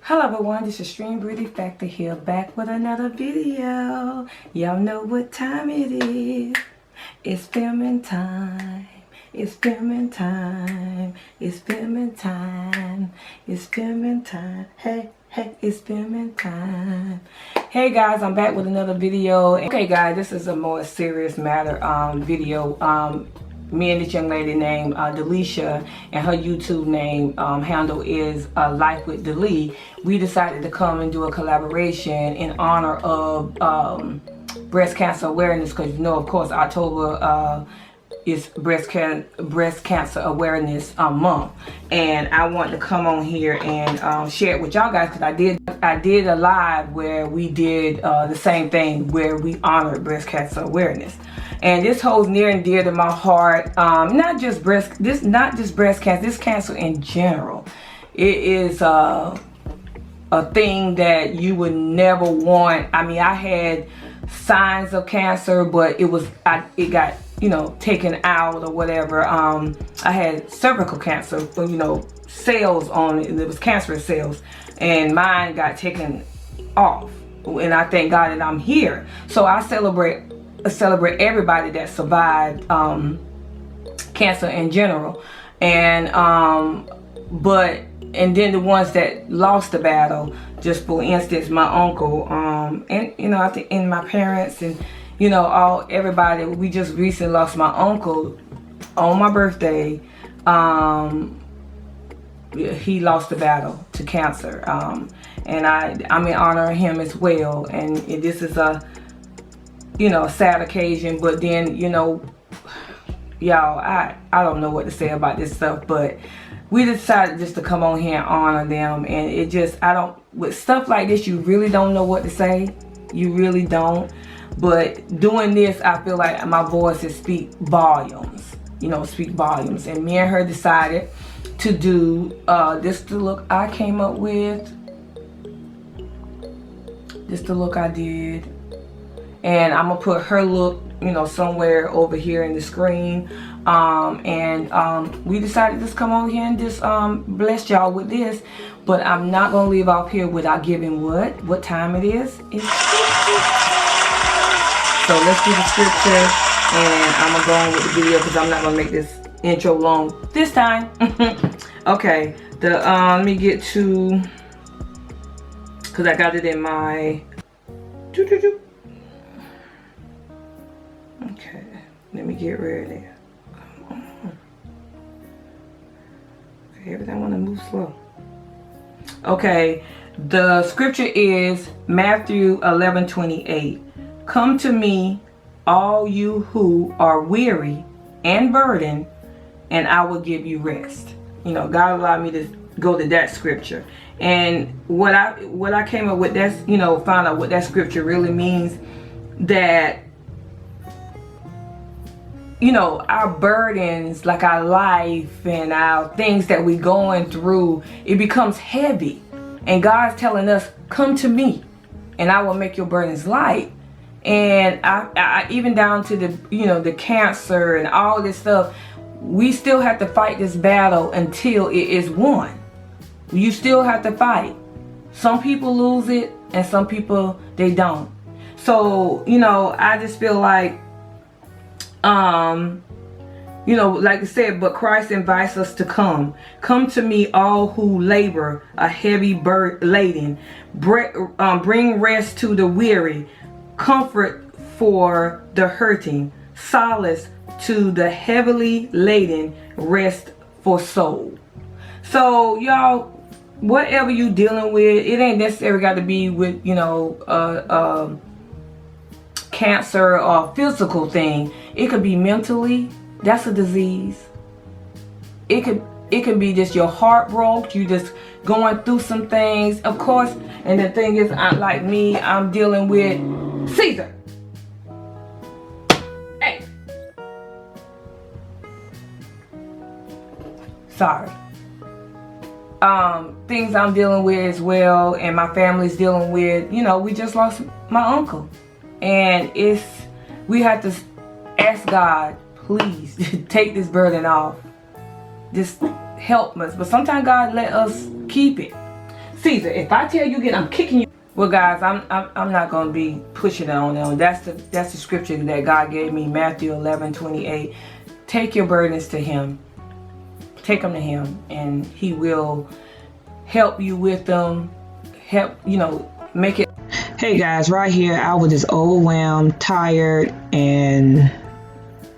Hello everyone, this is Stream Beauty Factor here, back with another video. Y'all know what time it is. It's filming time. It's filming time. It's filming time. It's filming time. Hey, hey, it's filming time. Hey guys, I'm back with another video. Okay guys, this is a more serious matter video. Me and this young lady named Delisha, and her YouTube name handle is Life with Delee. We decided to come and do a collaboration in honor of breast cancer awareness, because you know, of course, October is breast cancer awareness month, and I want to come on here and share it with y'all guys, because I did a live where we did the same thing, where we honored breast cancer awareness. And this holds near and dear to my heart. Not just breast cancer, this cancer in general. It is a thing that you would never want. I mean, I had signs of cancer, but it got, you know, taken out or whatever. I had cervical cancer, you know, cells on it. It was cancerous cells, and mine got taken off. And I thank God that I'm here. So I celebrate everybody that survived cancer in general, and then the ones that lost the battle. Just for instance, my uncle, and you know, I think, and my parents, and you know, everybody. We just recently lost my uncle on my birthday. He lost the battle to cancer, and I'm in honor of him as well. And this is a, you know, sad occasion. But then, you know, y'all, I don't know what to say about this stuff, but we decided just to come on here and honor them. And it just, with stuff like this, you really don't know what to say. You really don't. But doing this, I feel like my voices speak volumes, you know, speak volumes. And me and her decided to do this the look I came up with. This the look I did. And I'm gonna put her look, you know, somewhere over here in the screen. We decided to just come on here and just bless y'all with this. But I'm not gonna leave off here without giving what time it is. So let's do the scripture, and I'm gonna go on with the video because I'm not gonna make this intro long this time. Okay, let me get to, because I got it in my okay, let me get ready. Come on. Okay, everything want to move slow. Okay, the scripture is Matthew 11:28. Come to me, all you who are weary and burdened, and I will give you rest. You know, God allowed me to go to that scripture. And what I came up with, that's, you know, found out what that scripture really means, that, you know, our burdens, like our life and our things that we're going through, it becomes heavy. And God's telling us, come to me and I will make your burdens light. And I even down to the, you know, the cancer and all this stuff, we still have to fight this battle until it is won. You still have to fight. Some people lose it and some people, they don't. So, you know, I just feel like, you know, like I said, but Christ invites us to come to me, all who labor a heavy burden laden, bring rest to the weary, comfort for the hurting, solace to the heavily laden, rest for soul. So y'all, whatever you dealing with, it ain't necessarily got to be with, you know, cancer or physical thing. It could be mentally. That's a disease. It could be just your heart broke. You just going through some things, of course. And the thing is, like me, I'm dealing with Caesar. Hey, sorry. Things I'm dealing with as well, and my family's dealing with. You know, we just lost my uncle, and we have to ask God, please take this burden off. Just help us. But sometimes God let us keep it. Caesar, if I tell you again, I'm kicking you. Well, guys, I'm not gonna be pushing it on them. That's the scripture that God gave me, Matthew 11:28. Take your burdens to Him. Take them to Him, and He will help you with them. Help, you know, make it. Hey guys, right here, I was just overwhelmed, tired, and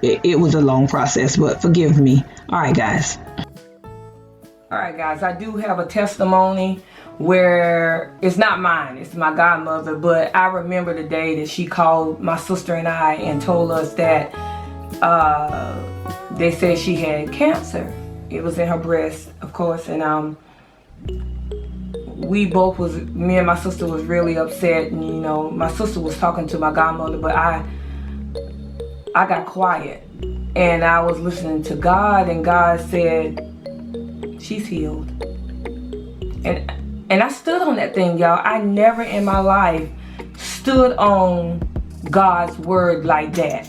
it was a long process, but forgive me. All right, guys. All right, guys, I do have a testimony where it's not mine, it's my godmother, but I remember the day that she called my sister and I and told us that they said she had cancer. It was in her breast, of course, and we both was, me and my sister was really upset, and you know, my sister was talking to my godmother, but I got quiet and I was listening to God, and God said she's healed. And I stood on that thing, y'all. I never in my life stood on God's word like that.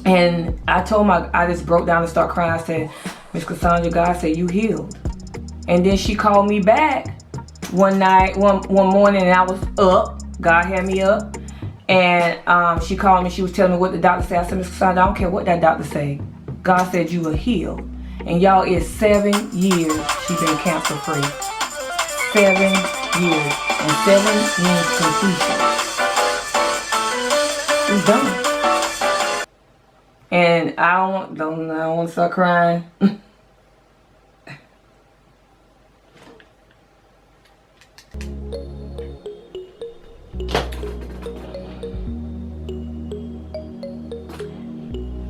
And I told I just broke down and started crying. I said, Miss Cassandra, God said you healed. And then she called me back one morning, and I was up. God had me up. And she called me. She was telling me what the doctor said. I said, Miss Cassandra, I don't care what that doctor said. God said you are healed. And y'all, it's 7 years she been cancer free. 7 years. And 7 years completion. It's done. And I don't want to start crying.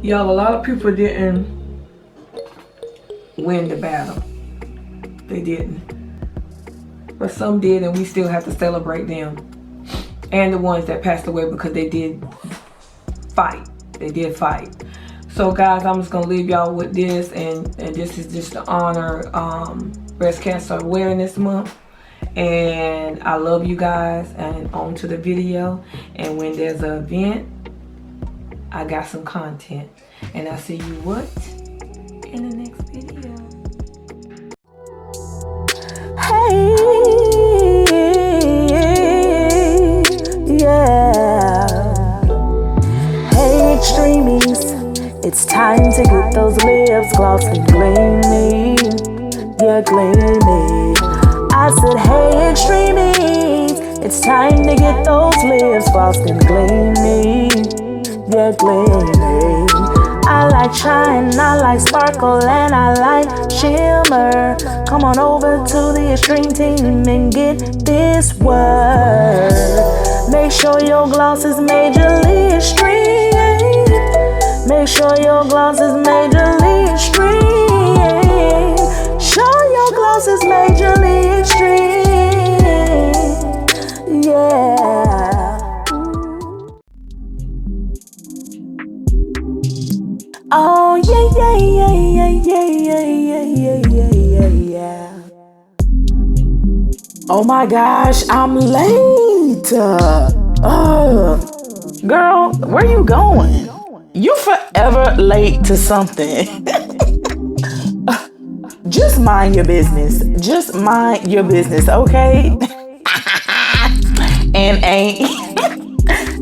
Y'all, a lot of people didn't win the battle. They didn't. But some did, and we still have to celebrate them. And the ones that passed away because they did fight. They did fight. So guys, I'm just gonna leave y'all with this, and this is just to honor Breast Cancer Awareness Month. And I love you guys, and on to the video. And when there's an event, I got some content, and I'll see you in the next video. Hey, yeah. Hey, extremies, it's time to get those lips glossed and gleamy. Yeah, gleamy. I said, hey, extremies, it's time to get those lips glossed and gleamy. Yeah, gleaming. I like shine, I like sparkle, and I like shimmer. Come on over to the extreme team and get this word. Make sure your gloss is majorly extreme. Make sure your gloss is majorly extreme. Show your gloss is majorly extreme. Yeah. Oh yeah, yeah, yeah, yeah, yeah, yeah, yeah, yeah, yeah, yeah. Oh my gosh, I'm late. Girl, where you going? You forever late to something. Just mind your business. Just mind your business, okay? And ain't.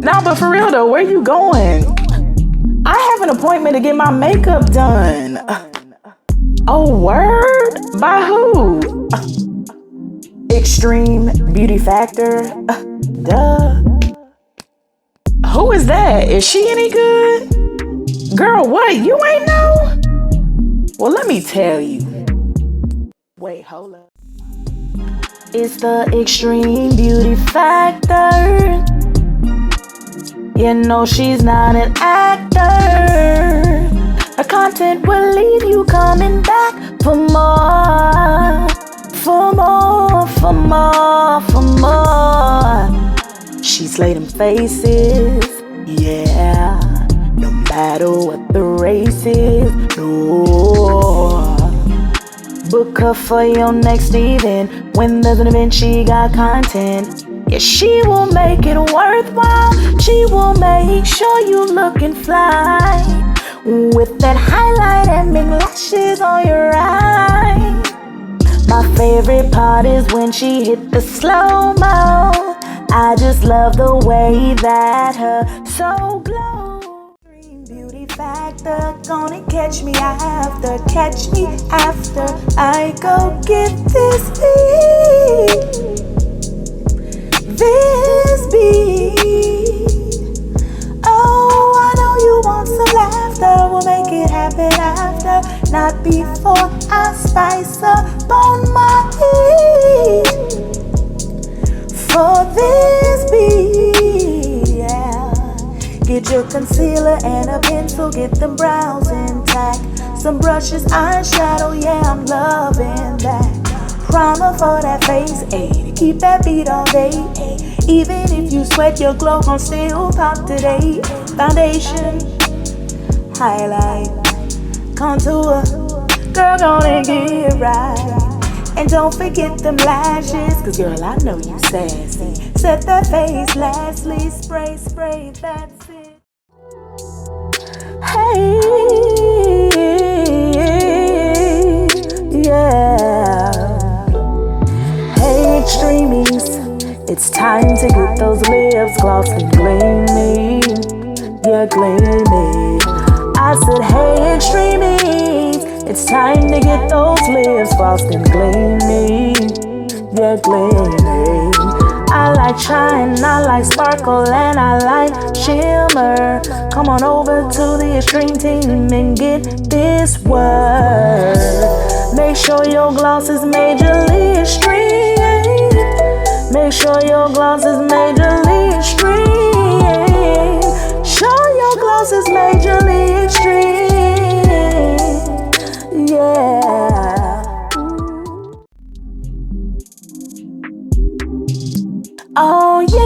Nah, but for real though, where you going? I have an appointment to get my makeup done. Oh, word? By who? Extreme Beauty Factor? Duh. Who is that? Is she any good? Girl, what? You ain't know? Well, let me tell you. Wait, hold up. It's the Extreme Beauty Factor. You know she's not an actor. Her content will leave you coming back for more. For more, for more, for more. She slayed them faces, yeah. No matter what the race is, no. Book her for your next event. When there's an event, she got content. Yeah, she will make it worthwhile. She will make sure you looking fly with that highlight and big lashes on your eye. My favorite part is when she hit the slow-mo. I just love the way that her soul glows. Beauty factor, gonna catch me after I go get this beat. Oh, I know you want some laughter, we'll make it happen after, not before I spice up on my heat. For this beat, yeah. Get your concealer and a pencil, get them brows intact. Some brushes, eyeshadow, yeah, I'm loving that. Primer for that face, to keep that beat all day. Even if you sweat, your glow gon' still pop today. Foundation, highlight, contour, girl, gonna get right. And don't forget them lashes, cause girl, I know you sassy. Set that face lastly, spray, that's it. Hey, yeah. Hey, extremies, it's time to get those lips glossed and gleamy. Yeah, gleamy. I said, hey, extremies, it's time to get those lips glossed and gleamy. Yeah, gleamy. I like shine, I like sparkle, and I like shimmer. Come on over to the extreme team and get this word. Make sure your gloss is majorly extreme. Make sure your gloss is majorly extreme. Show your gloss is majorly extreme. Yeah. Oh yeah.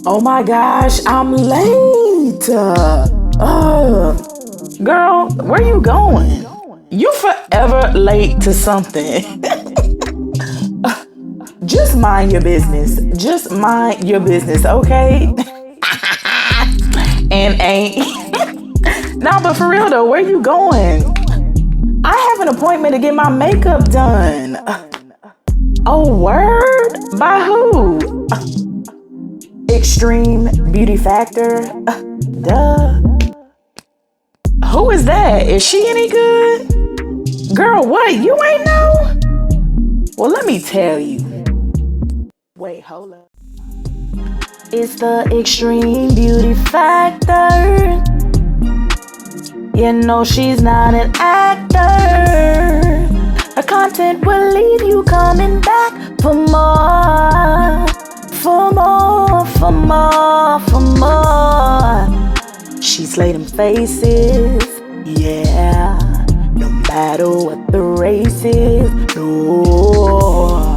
Oh my gosh, I'm late. Girl, where you going? You forever late to something. Just mind your business. Just mind your business, okay? And ain't. Nah, but for real though, where you going? I have an appointment to get my makeup done. Oh, word? By who? Extreme Beauty Factor? Duh. Who is that? Is she any good? Girl, what? You ain't know? Well, let me tell you. Wait, hold up. It's the Extreme Beauty Factor. You know she's not an actor. Her content will leave you coming back for more. For more, for more, for more. She slayed them faces, yeah. No matter what the race is, no.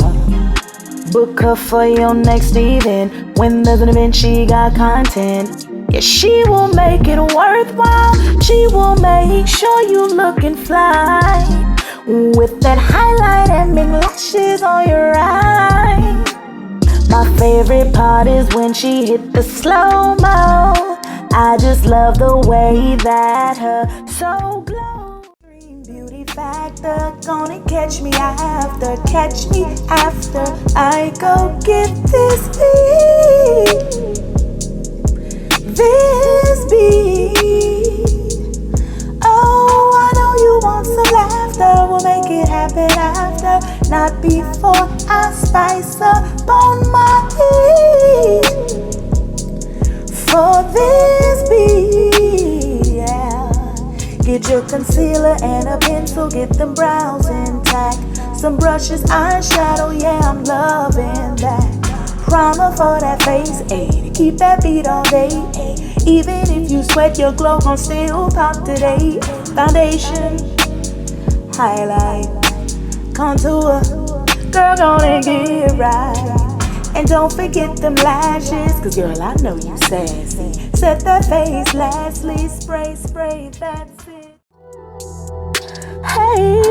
Book her for your next event. When there's an event, she got content. Yeah, she will make it worthwhile. She will make sure you looking fly. With that highlight and big lashes on your eye. My favorite part is when she hit the slow-mo. I just love the way that her soul glows. Beauty factor, gonna catch me after I go get this beat. Oh, I know you want some laughter, we'll make it happen after, not before I spice up on my heat. For this beat, yeah. Get your concealer and a pencil, get them brows intact. Some brushes, eyeshadow, yeah, I'm loving that. Primer for that face, to keep that beat all day. Even if you sweat, your glow gon' still pop today. Foundation, highlight, contour, girl, gonna get right. And don't forget them lashes, cause girl, I know you sassy. Set that face lastly, spray, that's it. Hey,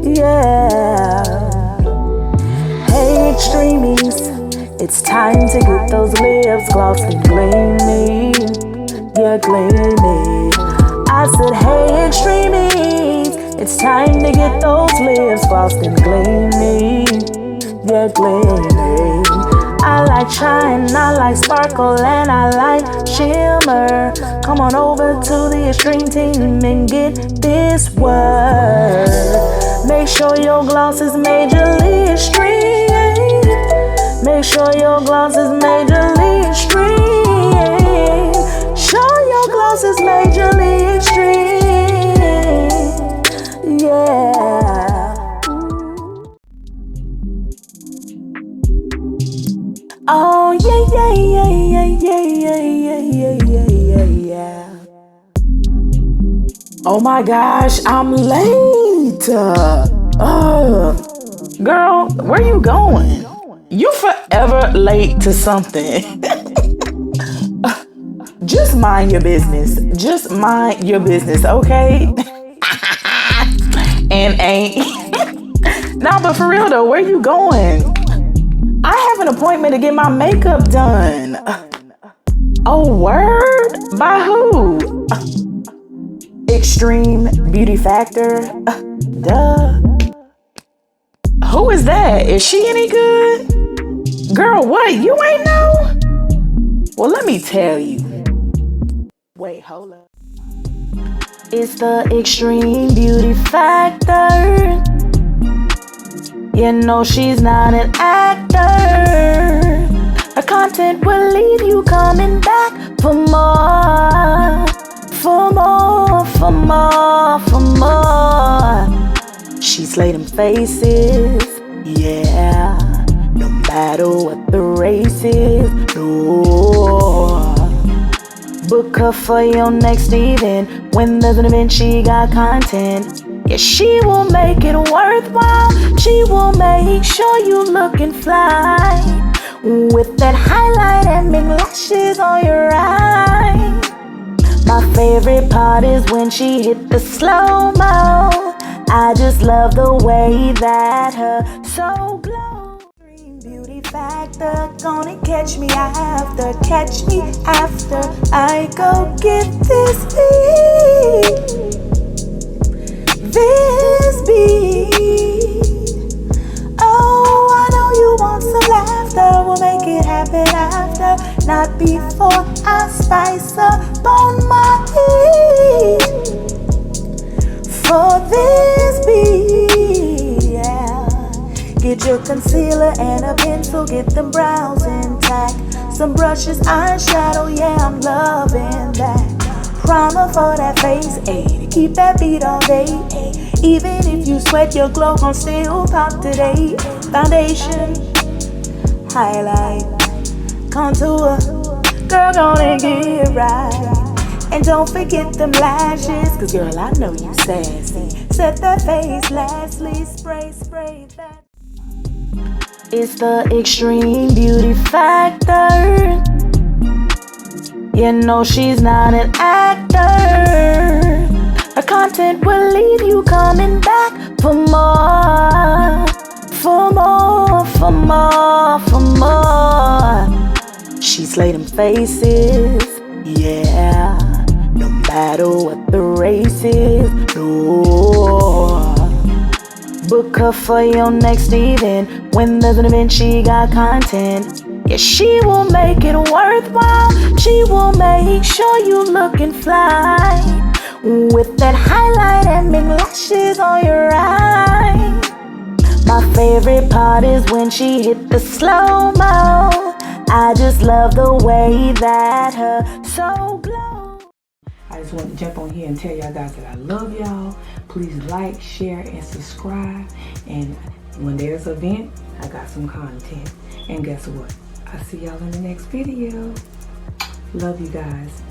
yeah. Hey, extremies, it's time to get those lips glossed and gleamy. yeah, gleaming. I said, hey, extremies, it's time to get those lips glossed and gleaming, yeah, gleaming. I like shine, I like sparkle, and I like shimmer. Come on over to the extreme team and get this word. Make sure your gloss is majorly extreme. Make sure your gloss is majorly extreme. Show your gloss is majorly extreme. Yeah. Oh yeah, yeah, yeah, yeah, yeah, yeah, yeah, yeah, yeah, yeah. Oh my gosh, I'm late. Girl, where you going? You forever late to something. Just mind your business. Just mind your business, okay? And ain't. Nah, but for real though, where you going? I have an appointment to get my makeup done. Oh, word? By who? Extreme Beauty Factor? Duh. Who is that? Is she any good? Girl, what? You ain't know? Well, let me tell you. Wait, hold up. It's the Extreme Beauty Factor. You know she's not an actor. Her content will leave you coming back for more. For more, for more, for more. She slayed them faces, yeah. No matter what the race is, no. Book her for your next event. When there's an event, she got content. Yeah, she will make it worthwhile. She will make sure you looking fly. With that highlight and big lashes on your eye. My favorite part is when she hit the slow-mo. I just love the way that her soul glows. Beauty Factor, gonna catch me after I go get this beat. This beat. Oh, I know you want some laughter. We'll make it happen after, not before I spice up on my heat. For this beat, yeah. Get your concealer and a pencil, get them brows intact. Some brushes, eyeshadow, yeah, I'm loving that. Primer for that face, ayy, to keep that beat all day, ayy. Even if you sweat, your glow gon' still pop today. Foundation, highlight, contour, girl, gonna get right. And don't forget them lashes, cause girl, I know you sassy. Set that face, lastly, spray that. It's the Extreme Beauty Factor. You know she's not an actor. Her content will leave you coming back for more. For more, for more, for more. She slayed them faces, yeah. No matter what the race is, no. Book her for your next event. When there's an event, she got content. Yeah, she will make it worthwhile. She will make sure you looking fly. With that highlight and big lashes on your eye. My favorite part is when she hit the slow-mo. I just love the way that her soul glows. I just want to jump on here and tell y'all guys that I love y'all. Please like, share, and subscribe. And when there's an event, I got some content. And guess what? I'll see y'all in the next video. Love you guys.